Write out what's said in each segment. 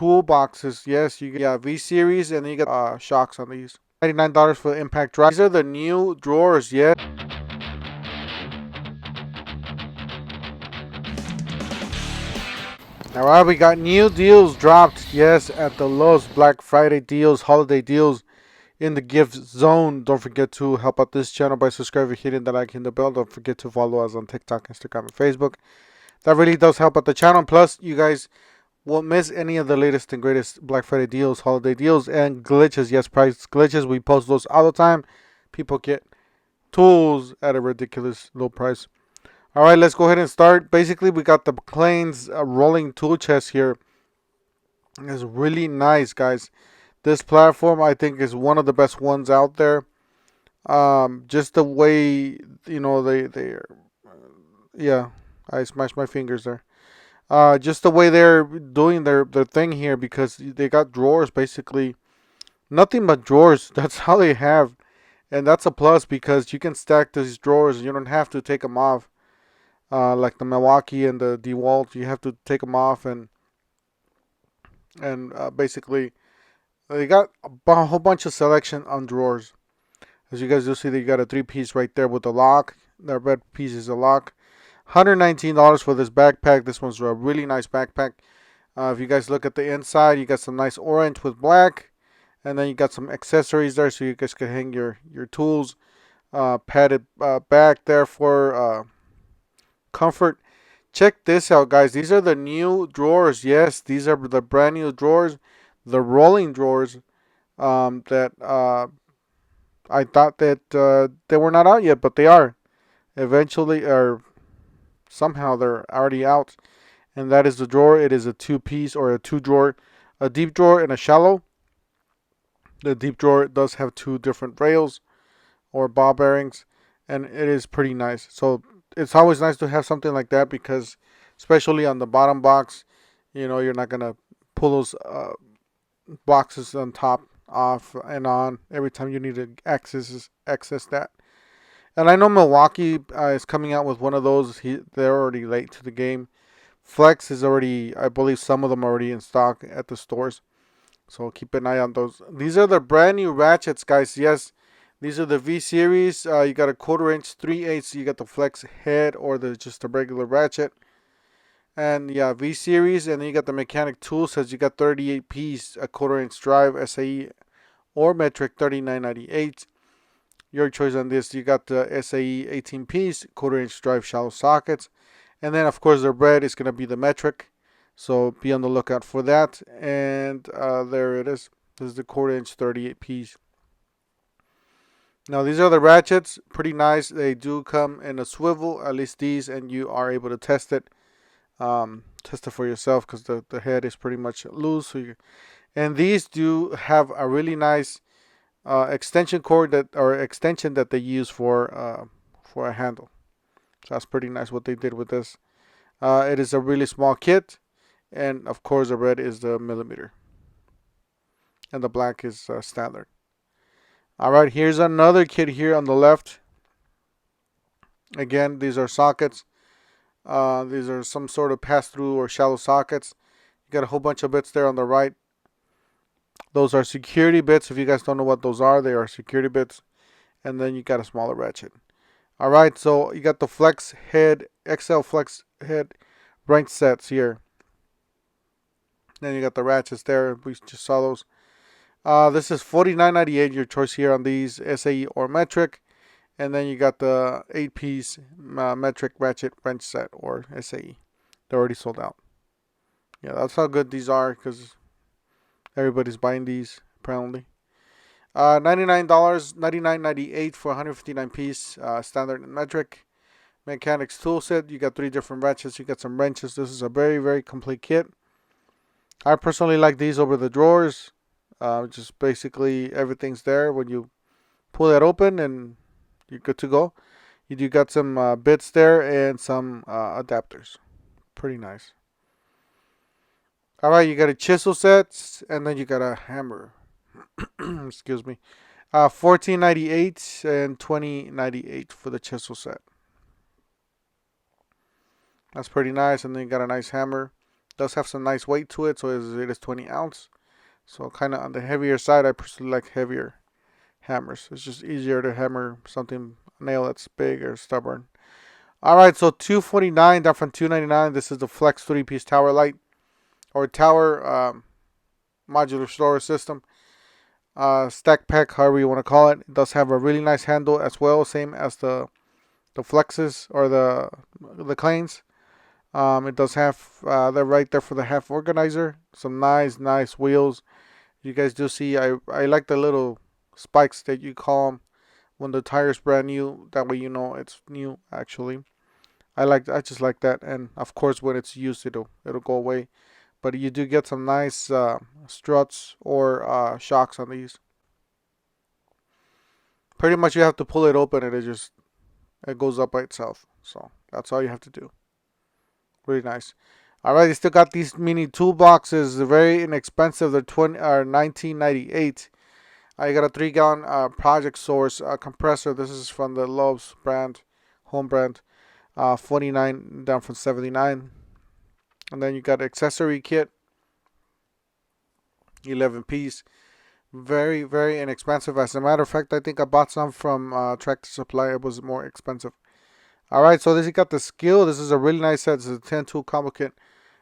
toolboxes. Yes, you got V series, and then you got shocks on these. $99 for the impact drive. These are the new drawers. Yeah. Alright, we got new deals dropped. Yes, at the Lowe's Black Friday deals, holiday deals in the gift zone. Don't forget to help out this channel by subscribing, hitting the like, and the bell. Don't forget to follow us on TikTok, Instagram, and Facebook. That really does help out the channel. Plus, you guys won't miss any of the latest and greatest Black Friday deals, holiday deals, and glitches. Yes, price glitches. We post those all the time. People get tools at a ridiculous low price. All right, let's go ahead and start. Basically, we got the Plains rolling tool chest here. It's really nice, guys. This platform, I think, is one of the best ones out there. Just the way, yeah, I smashed my fingers there. Just the way they're doing their thing here, because they got drawers, basically nothing but drawers. That's how they have, and that's a plus because you can stack these drawers and you don't have to take them off. Like the Milwaukee and the dewalt, you have to take them off, and basically they got a whole bunch of selection on drawers. As you guys do see, they got a 3-piece right there with the lock. The red piece is a lock. $119 for this backpack. This one's a really nice backpack. If you guys look at the inside, you got some nice orange with black, and then you got some accessories there so you guys can hang your tools. Padded back there for comfort. Check this out, guys. These are the new drawers. Yes, these are the brand new drawers, the rolling drawers that I thought that they were not out yet, but they are. Eventually, or somehow they're already out. And that is the drawer. It is a 2-piece or a 2-drawer, a deep drawer and a shallow. The deep drawer does have 2 different rails or ball bearings, and it is pretty nice. So it's always nice to have something like that, because especially on the bottom box, you're not gonna pull those boxes on top off and on every time you need to access that. And I know Milwaukee is coming out with one of those. They're already late to the game. Flex is already, I believe some of them are already in stock at the stores, so keep an eye on those. These are the brand new ratchets, guys. Yes, these are the V series. You got a 1/4 inch, 3/8. You got the flex head or just a regular ratchet. And yeah, V series. And then you got the mechanic tool sets. You got 38 piece, a 1/4 inch drive, SAE or metric, $39.98. Your choice on this. You got the SAE 18 piece, 1/4 inch drive, shallow sockets. And then of course the red is going to be the metric. So be on the lookout for that. And there it is. This is the 1/4 inch, 38 piece. Now these are the ratchets, pretty nice. They do come in a swivel, at least these, and you are able to test it. Test it for yourself, because the head is pretty much loose. And these do have a really nice extension cord extension that they use for a handle. So that's pretty nice what they did with this. It is a really small kit, and of course the red is the millimeter, and the black is standard. Alright, here's another kit here on the left. Again, these are sockets. These are some sort of pass-through or shallow sockets. You got a whole bunch of bits there on the right. Those are security bits. If you guys don't know what those are, they are security bits. And then you got a smaller ratchet. Alright, so you got the flex head, XL flex head wrench sets here. Then you got the ratchets there. We just saw those. This is $49.98, your choice here on these, SAE or metric. And then you got the 8-piece metric ratchet wrench set or SAE. They're already sold out. Yeah, that's how good these are, because everybody's buying these apparently. $99, $99.98 for 159 piece, standard and metric. Mechanics tool set. You got 3 different ratchets. You got some wrenches. This is a very, very complete kit. I personally like these over the drawers. Just basically everything's there. When you pull that open and you're good to go. You do got some bits there and some adapters. Pretty nice. Alright, you got a chisel set, and then you got a hammer. Excuse me. $14.98 and $20.98 for the chisel set. That's pretty nice. And then you got a nice hammer. Does have some nice weight to it, so it is 20 ounce. So kind of on the heavier side. I personally like heavier hammers. It's just easier to hammer something, a nail that's big or stubborn. All right, so $249 down from $299. This is the Flex 3-piece tower light or tower modular storage system. Stack pack, however you want to call it. It does have a really nice handle as well, same as the flexes or the Clanes. It does have the right there for the half organizer. Some nice wheels. You guys do see I like the little spikes that you call them when the tire's brand new. That way you know it's new actually. I just like that, and of course when it's used it'll go away. But you do get some nice struts or shocks on these. Pretty much you have to pull it open and it goes up by itself. So that's all you have to do. Really nice. All right, you still got these mini toolboxes. They're very inexpensive. They're $19.98. I got a 3-gallon Project Source compressor. This is from the Lowe's brand, home brand. 49 down from 79. And then you got accessory kit, 11 piece. Very inexpensive. As a matter of fact, I think I bought some from Tractor Supply. It was more expensive. All right, so this you got the skill. This is a really nice set. This is a 10 tool combo kit.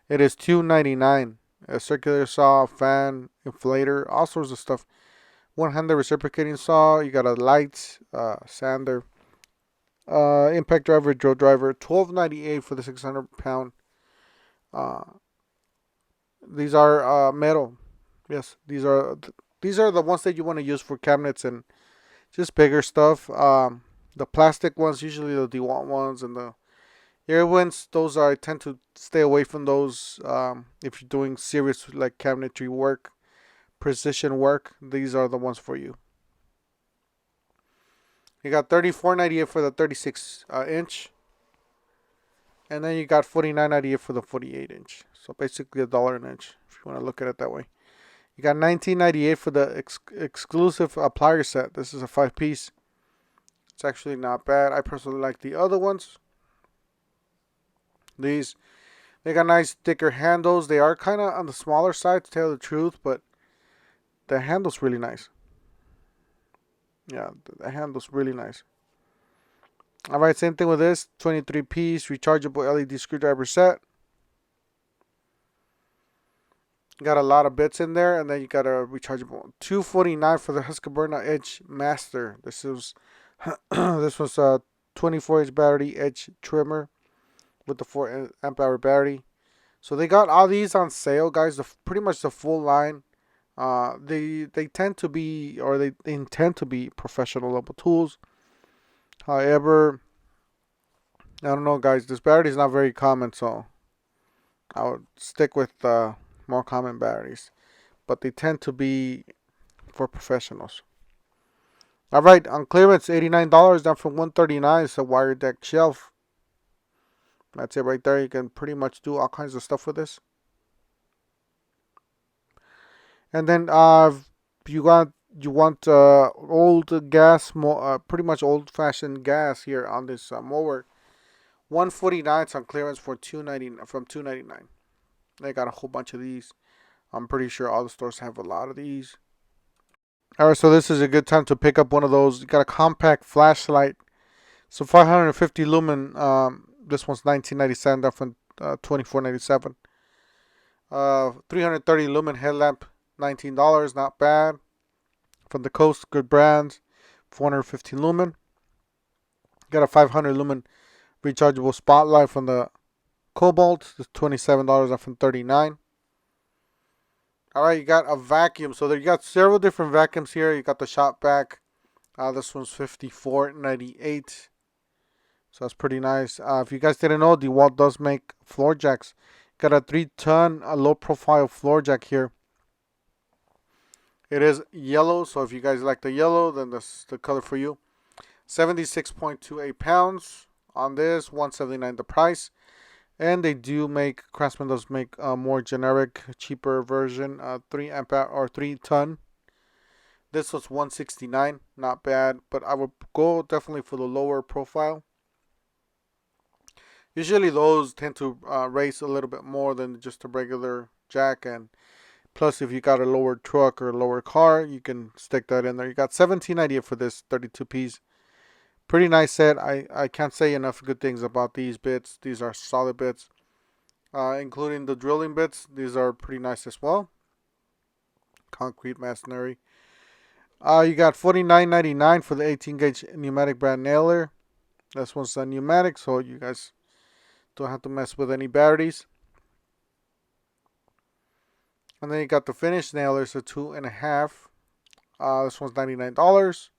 It is $2.99. A circular saw, fan, inflator, all sorts of stuff. One-handed reciprocating saw. You got a light, sander, impact driver, drill driver. $12.98 for the 600-pound. These are metal. Yes, these are the ones that you want to use for cabinets and just bigger stuff. The plastic ones, usually the dewalt ones, and the air ones, those I tend to stay away from those. If you're doing serious like cabinetry work, precision work, these are the ones for you. You got $34.98 for the 36 inch. And then you got $49.98 for the 48 inch. So basically $1 an inch, if you want to look at it that way. You got $19.98 for the exclusive plier set. This is a 5-piece. It's actually not bad. I personally like the other ones. They got nice thicker handles. They are kind of on the smaller side, to tell the truth, but the handle's really nice. Yeah, the handle's really nice. All right, same thing with this 23-piece rechargeable LED screwdriver set. Got a lot of bits in there, and then you got a rechargeable. $249 for the Husqvarna Edge Master. This was this was a 24-inch battery edge trimmer with the 4 amp hour battery. So they got all these on sale, guys. Pretty much the full line. They tend to be, or they intend to be, professional level tools. However, I don't know, guys. This battery is not very common, so I would stick with more common batteries. But they tend to be for professionals. All right, on clearance, $89 down from $139. It's a wire deck shelf. That's it right there. You can pretty much do all kinds of stuff with this. And then you want old gas, pretty much old-fashioned gas here on this mower. $149 it's on clearance for $2.99 from $2.99. They got a whole bunch of these. I'm pretty sure all the stores have a lot of these. Alright, so this is a good time to pick up one of those. You got a compact flashlight. So 550 lumen. This one's $19.97 down from $24.97. 330 lumen headlamp, $19. Not bad. From the Coast, good brands. 415 lumen. Got a 500 lumen rechargeable spotlight from the Cobalt. It's $27 up from $39. Alright, you got a vacuum. So there you got several different vacuums here. You got the shop vac. This one's $54.98. So that's pretty nice. If you guys didn't know, dewalt does make floor jacks. Got a 3-ton low profile floor jack here. It is yellow, so if you guys like the yellow, then that's the color for you. 76.28 pounds on this, $179 the price. And they do make, Craftsman does make a more generic, cheaper version, 3 amp hour or 3-ton. This was $169, not bad, but I would go definitely for the lower profile. Usually those tend to raise a little bit more than just a regular jack, and plus if you got a lower truck or a lower car, you can stick that in there. You got 17.98 for this 32 piece. Pretty nice set. I can't say enough good things about these bits. These are solid bits, including the drilling bits. These are pretty nice as well. Concrete masonry. You got $49.99 for the 18 gauge pneumatic brand nailer. This one's a pneumatic, so you guys don't have to mess with any batteries. And then you got the finished nailers, a 2.5. This one's $99.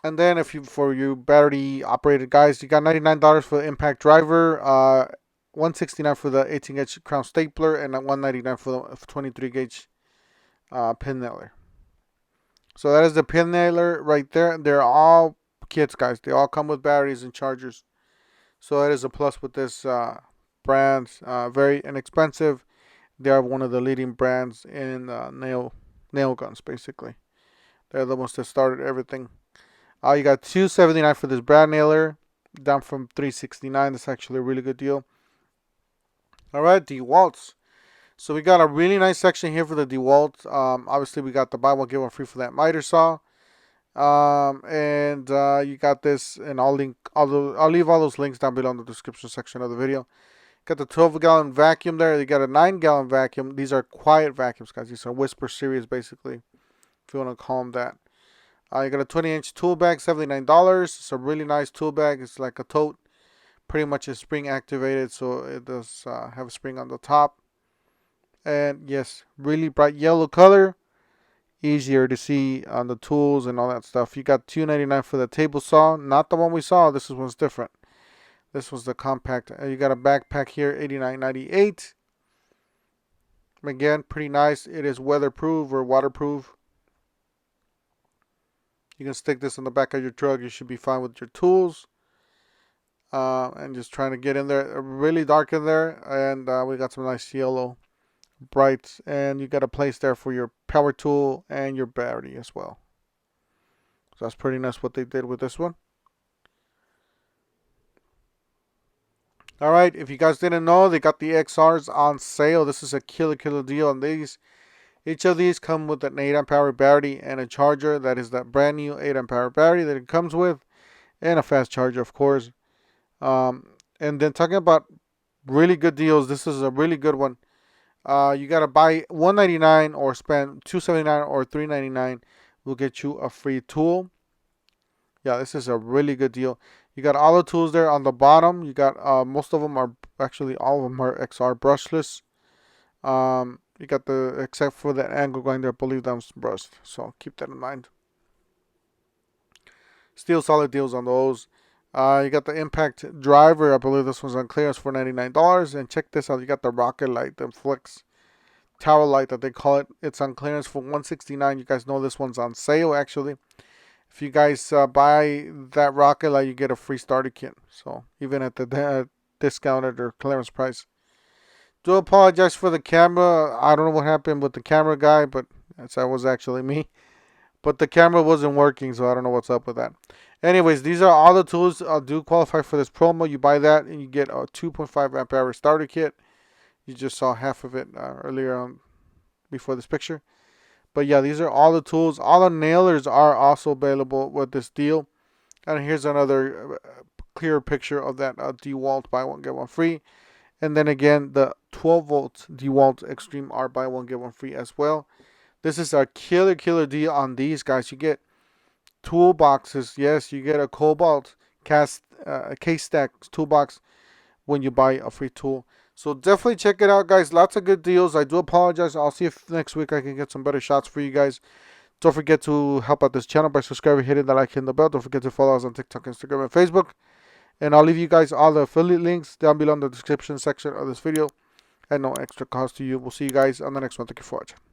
And then if you, for you battery operated guys, you got $99 for the impact driver, $169 for the 18 gauge crown stapler, and $199 for the 23 gauge pin nailer. So that is the pin nailer right there. They're all kits, guys. They all come with batteries and chargers. So that is a plus with this brand. Very inexpensive. They are one of the leading brands in nail guns, basically. They're the ones that started everything. You got $279 for this brand nailer, down from $369. That's actually a really good deal. All right, dewalts. So we got a really nice section here for the dewalt. Obviously, we got the buy one get one free for that miter saw. And you got this, and I'll leave all those links down below in the description section of the video. Got the 12-gallon vacuum there. You got a 9-gallon vacuum. These are quiet vacuums, guys. These are whisper series, basically, if you want to call them that. You got a 20-inch tool bag, $79. It's a really nice tool bag. It's like a tote. Pretty much is spring activated, so it does have a spring on the top. And yes, really bright yellow color. Easier to see on the tools and all that stuff. You got $2.99 for the table saw. Not the one we saw. This one's different. This was the compact. You got a backpack here, $89.98. Again, pretty nice. It is weatherproof or waterproof. You can stick this on the back of your truck. You should be fine with your tools. And just trying to get in there. Really dark in there. And we got some nice yellow bright. And you got a place there for your power tool and your battery as well. So that's pretty nice what they did with this one. Alright, if you guys didn't know, they got the XRs on sale. This is a killer deal on these. Each of these come with an 8 amp hour battery and a charger. That is that brand new 8 amp hour battery that it comes with. And a fast charger, of course. And then talking about really good deals, this is a really good one. You got to buy $199 or spend $279 or $399. We'll get you a free tool. Yeah, this is a really good deal. You got all the tools there on the bottom. You got most of them are actually all of them are XR brushless. You got the except for that angle grinder, I believe that was brushed. So keep that in mind. Still solid deals on those. You got the impact driver. I believe this one's on clearance for $99. And check this out. You got the rocket light, the flex tower light that they call it. It's on clearance for $169. You guys know this one's on sale actually. If you guys buy that rocket light, you get a free starter kit. So even at the discounted or clearance price. Do apologize for the camera. I don't know what happened with the camera guy, but that was actually me. But the camera wasn't working, so I don't know what's up with that. Anyways, these are all the tools do qualify for this promo. You buy that and you get a 2.5 amp hour starter kit. You just saw half of it earlier on before this picture. But yeah, these are all the tools. All the nailers are also available with this deal. And here's another clear picture of that dewalt buy one get one free. And then again, the 12 volt dewalt Extreme R buy one get one free as well. This is a killer deal on these guys. You get toolboxes. Yes, you get a Cobalt case stack toolbox when you buy a free tool. So definitely check it out, guys. Lots of good deals. I do apologize. I'll see if next week I can get some better shots for you guys. Don't forget to help out this channel by subscribing, hitting the like, hitting the bell. Don't forget to follow us on TikTok, Instagram, and Facebook. And I'll leave you guys all the affiliate links down below in the description section of this video at no extra cost to you. We'll see you guys on the next one. Thank you for watching.